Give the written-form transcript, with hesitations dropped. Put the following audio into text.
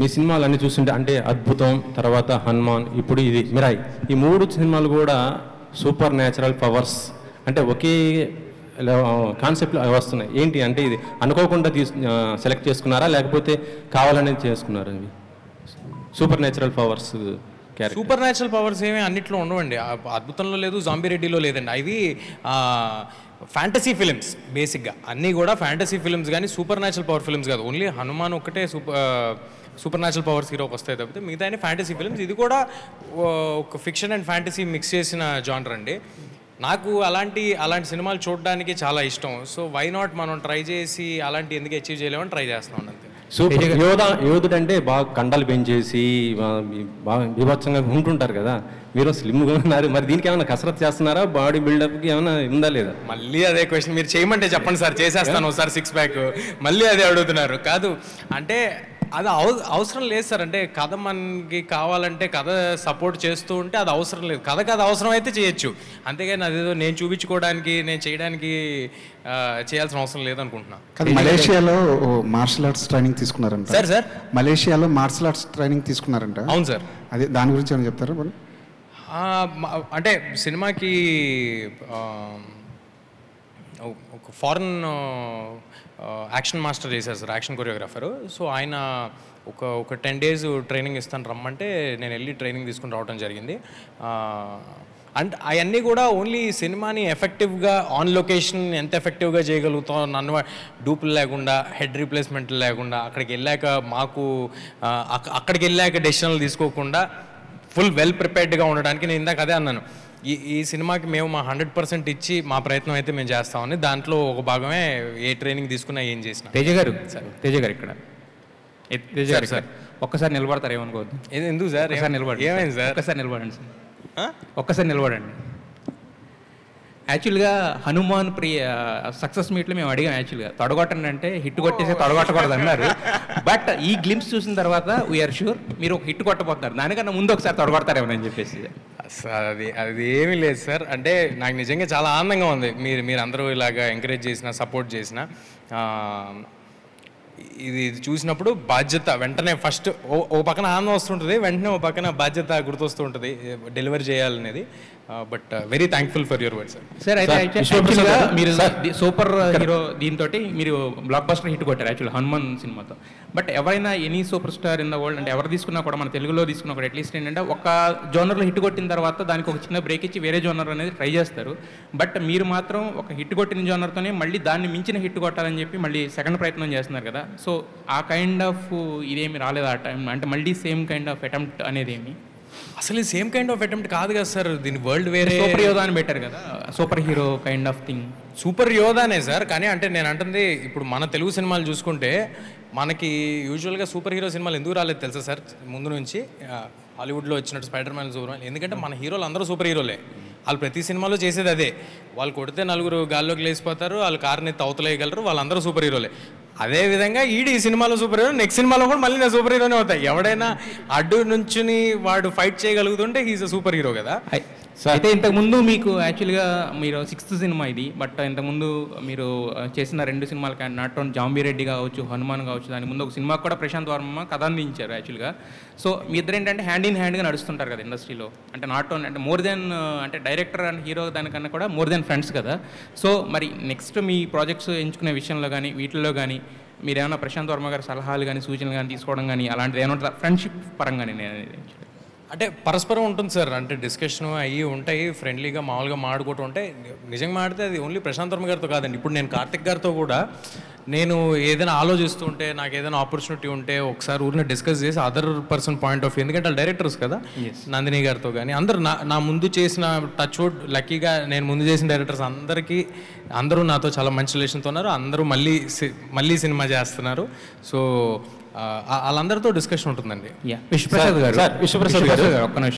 మీ సినిమాలన్నీ చూస్తుంటే అంటే అద్భుతం, తర్వాత హనుమాన్, ఇప్పుడు ఇది మిరాయి, ఈ 3 సినిమాలు కూడా సూపర్ న్యాచురల్ పవర్స్ అంటే ఒకే కాన్సెప్ట్లో వస్తున్నాయి. ఏంటి అంటే ఇది అనుకోకుండా సెలెక్ట్ చేసుకున్నారా లేకపోతే కావాలనేది చేసుకున్నారా? ఇవి super natural powers super natural powers ఏమీ అన్నిట్లో ఉండవండి. అద్భుతంలో లేదు, జాంబీ రెడ్డిలో లేదండి. అవి ఫ్యాంటసీ ఫిలిమ్స్ బేసిక్గా అన్నీ కూడా ఫ్యాంటసీ ఫిలిమ్స్, కానీ సూపర్ న్యాచురల్ పవర్ ఫిలిమ్స్ కాదు. ఓన్లీ హనుమాన్ ఒక్కటే సూపర్ న్యాచురల్ పవర్స్ హీరోకి వస్తాయి తప్పితే మిగతా అన్ని ఫ్యాంటసీ ఫిలిమ్స్. ఇది కూడా ఒక ఫిక్షన్ అండ్ ఫ్యాంటసీ మిక్స్ చేసిన జానర్ అండి. నాకు అలాంటి సినిమాలు చూడడానికి చాలా ఇష్టం. సో వై నాట్ మనం ట్రై చేసి అలాంటి ఎందుకు అచీవ్ చేయలేమని ట్రై చేస్తున్నాం అంతే. సూపర్ యోధుడు అంటే బాగా కండలు పెంచేసి బాగా బీభత్సంగా ఉంటుంటారు కదా, మీరు స్లిమ్గా ఉన్నారు, మరి దీనికి ఏమైనా కసరత్ చేస్తున్నారా? బాడీ బిల్డప్కి ఏమైనా ఉందా లేదా? మళ్ళీ అదే క్వశ్చన్ మీరు చేయమంటే చెప్పండి సార్, చేసేస్తాను ఒకసారి 6 ప్యాక్. మళ్ళీ అదే అడుగుతున్నారు. కాదు అంటే అది అవసరం లేదు సార్. అంటే కథ మనకి కావాలంటే కథ సపోర్ట్ చేస్తూ ఉంటే అది అవసరం లేదు. కథ అవసరం అయితే చేయొచ్చు, అంతేగాని అదేదో నేను చూపించుకోవడానికి నేను చేయడానికి చేయాల్సిన అవసరం లేదనుకుంటున్నా. మలేషియాలో మార్షల్ ఆర్ట్స్ ట్రైనింగ్ తీసుకున్నారంట సార్ మలేషియాలో మార్షల్ ఆర్ట్స్ ట్రైనింగ్ తీసుకున్నారంట. అవును సార్. అదే దాని గురించి ఏమైనా చెప్తారా? అంటే సినిమాకి ఒక ఫారెన్ యాక్షన్ మాస్టర్ చేశారు సార్, యాక్షన్ కొరియోగ్రాఫరు. సో ఆయన ఒక 10 days ట్రైనింగ్ ఇస్తాను రమ్మంటే నేను వెళ్ళి ట్రైనింగ్ తీసుకుని రావడం జరిగింది. అండ్ అవన్నీ కూడా ఓన్లీ సినిమాని ఎఫెక్టివ్గా ఆన్ లొకేషన్ ఎంత ఎఫెక్టివ్గా చేయగలుగుతాం, నన్ను డూపులు లేకుండా, హెడ్ రీప్లేస్మెంట్లు లేకుండా, అక్కడికి వెళ్ళాక డెసిషన్లు తీసుకోకుండా ఫుల్ వెల్ ప్రిపేర్డ్గా ఉండడానికి నేను ఇందాక అదే అన్నాను. ఈ సినిమాకి మేము మా 100% ఇచ్చి మా ప్రయత్నం అయితే మేము చేస్తామని, దాంట్లో ఒక భాగమే ఏ ట్రైనింగ్ తీసుకున్నా ఏం చేసినా. తేజ గారు ఇక్కడ తేజ గారు సార్ ఒక్కసారి నిలబడతారు, ఏమనుకోవద్దు. ఎందుకు సార్? నిలబడండి. ఏమైంది సార్? ఒక్కసారి నిలబడండి సార్, ఒక్కసారి నిలబడండి. యాక్చువల్గా హనుమాన్ సక్సెస్ మీట్లో మేము అడిగాం, యాక్చువల్గా తొడగొట్టండి అంటే హిట్ కొట్టేసి తొడగొట్టకూడదు అన్నారు. బట్ ఈ గ్లిమ్స్ చూసిన తర్వాత వీఆర్ షూర్ మీరు ఒక హిట్ కొట్టబోతున్నారు, దానికన్నా ముందు ఒకసారి తొడగొడతారేమని చెప్పేసి. అది ఏమీ లేదు సార్. అంటే నాకు నిజంగా చాలా ఆనందంగా ఉంది మీరు అందరూ ఇలాగా ఎంకరేజ్ చేసిన, సపోర్ట్ చేసిన. ఇది చూసినప్పుడు బాధ్యత వెంటనే ఫస్ట్ ఓ పక్కన ఆనందం వస్తుంటుంది, వెంటనే ఓ పక్కన బాధ్యత గుర్తొస్తూ ఉంటుంది డెలివరీ చేయాలనేది. But very thankful for your word sir. Sir అయితే మీరు సూపర్ హీరో దీంతో మీరు బ్లాక్ బస్టర్ హిట్ కొట్టారు యాక్చువల్ హనుమాన్ సినిమాతో. బట్ ఎవరైనా any super star in the world అంటే ఎవరు తీసుకున్నా కూడా, మన తెలుగులో తీసుకున్నా కూడా అట్లీస్ట్ ఏంటంటే ఒక జోనర్లో హిట్ కొట్టిన తర్వాత దానికి ఒక చిన్న బ్రేక్ ఇచ్చి వేరే జోనర్ అనేది ట్రై చేస్తారు. బట్ మీరు మాత్రం ఒక హిట్ కొట్టిన జోనర్తోనే మళ్ళీ దాన్ని మించిన హిట్ కొట్టాలని చెప్పి మళ్ళీ సెకండ్ ప్రయత్నం చేస్తున్నారు కదా. సో ఆ కైండ్ ఆఫ్ ఇదేమి రాలేదు ఆ టైం, అంటే మళ్ళీ సేమ్ కైండ్ ఆఫ్ అటెంప్ట్ అనేది ఏమి? అసలు సేమ్ కైండ్ ఆఫ్ అటెంప్ట్ కాదు కదా సార్, దీని వరల్డ్ వేరే. సూపర్ యోధా అని పెట్టారు కదా, super hero kind of thing. Super యోధానే సార్, కానీ అంటే నేను అంటుంది ఇప్పుడు మన తెలుగు సినిమాలు చూసుకుంటే మనకి యూజువల్గా సూపర్ హీరో సినిమాలు ఎందుకు రాలేదు తెలుసా సార్? ముందు నుంచి హాలీవుడ్లో వచ్చినట్టు స్పైడర్ మ్యాన్, సూపర్ మ్యాన్, ఎందుకంటే మన హీరోలు అందరూ సూపర్ హీరోలే. వాళ్ళు ప్రతి సినిమాలో చేసేది అదే, వాళ్ళు కొడితే 4 గాల్లోకి లేచిపోతారు, వాళ్ళు కారుని తవతలేయగలరు, వాళ్ళందరూ సూపర్ హీరోలే. అదేవిధంగా ఈ సినిమాలో సూపర్ హీరో, నెక్స్ట్ సినిమాలో కూడా మళ్ళీ నేను సూపర్ హీరోనే అవుతాయి. ఎవడైనా అడ్డు నుంచుని వాడు ఫైట్ చేయగలుగుతుంటే హీఈస్ అ సూపర్ హీరో కదా. అయితే ఇంతకుముందు మీకు యాక్చువల్గా మీరు 6th సినిమా ఇది, బట్ ఇంతకుముందు మీరు చేసిన 2 సినిమాలు కానీ నాట్ ఓన్లీ జాంబీ రెడ్డి కావచ్చు, హనుమాన్ కావచ్చు, దాని ముందు ఒక సినిమాకి కూడా ప్రశాంత్ వర్మ కథ అందించారు యాక్చువల్గా. సో మీ ఇద్దరు ఏంటంటే హ్యాండ్ ఇన్ హ్యాండ్గా నడుస్తుంటారు కదా ఇండస్ట్రీలో, అంటే నాట్ ఓన్లీ అంటే మోర్ దెన్ అంటే డైరెక్టర్ అండ్ హీరో దానికన్నా కూడా మోర్ దెన్ ఫ్రెండ్స్ కదా. సో మరి నెక్స్ట్ మీ ప్రాజెక్ట్స్ ఎంచుకునే విషయంలో కానీ వీటిల్లో కానీ మీరు ఏమైనా ప్రశాంత్ వర్మ గారి సలహాలు కానీ సూచనలు కానీ తీసుకోవడం కానీ అలాంటిది ఏమైనా ఫ్రెండ్షిప్ పరంగానే నేను అనేది అంటే పరస్పరం ఉంటుంది సార్. అంటే డిస్కషన్ అయ్యి ఉంటాయి, ఫ్రెండ్లీగా మామూలుగా మాడుకుంటూ ఉంటాయి. నిజంగా మాడితే అది ఓన్లీ ప్రశాంత్ వర్మ గారితో కాదండి. ఇప్పుడు నేను కార్తిక్ గారితో కూడా నేను ఏదైనా ఆలోచిస్తూ ఉంటే, నాకు ఏదైనా ఆపర్చునిటీ ఉంటే ఒకసారి ఊరిని డిస్కస్ చేసి other person point of view, ఎందుకంటే వాళ్ళు డైరెక్టర్స్ కదా, నందిని గారితో కానీ అందరూ నా ముందు చేసిన టచ్ వుడ్ లక్కీగా నేను ముందు చేసిన డైరెక్టర్స్ అందరూ నాతో చాలా మంచి రిలేషన్తో ఉన్నారు. అందరూ మళ్ళీ సినిమా చేస్తున్నారు. సో వాళ్ళందరితో డిస్కషన్ ఉంటుందండి. విశ్వప్రసాద్ గారు ఒక్క నిమిషం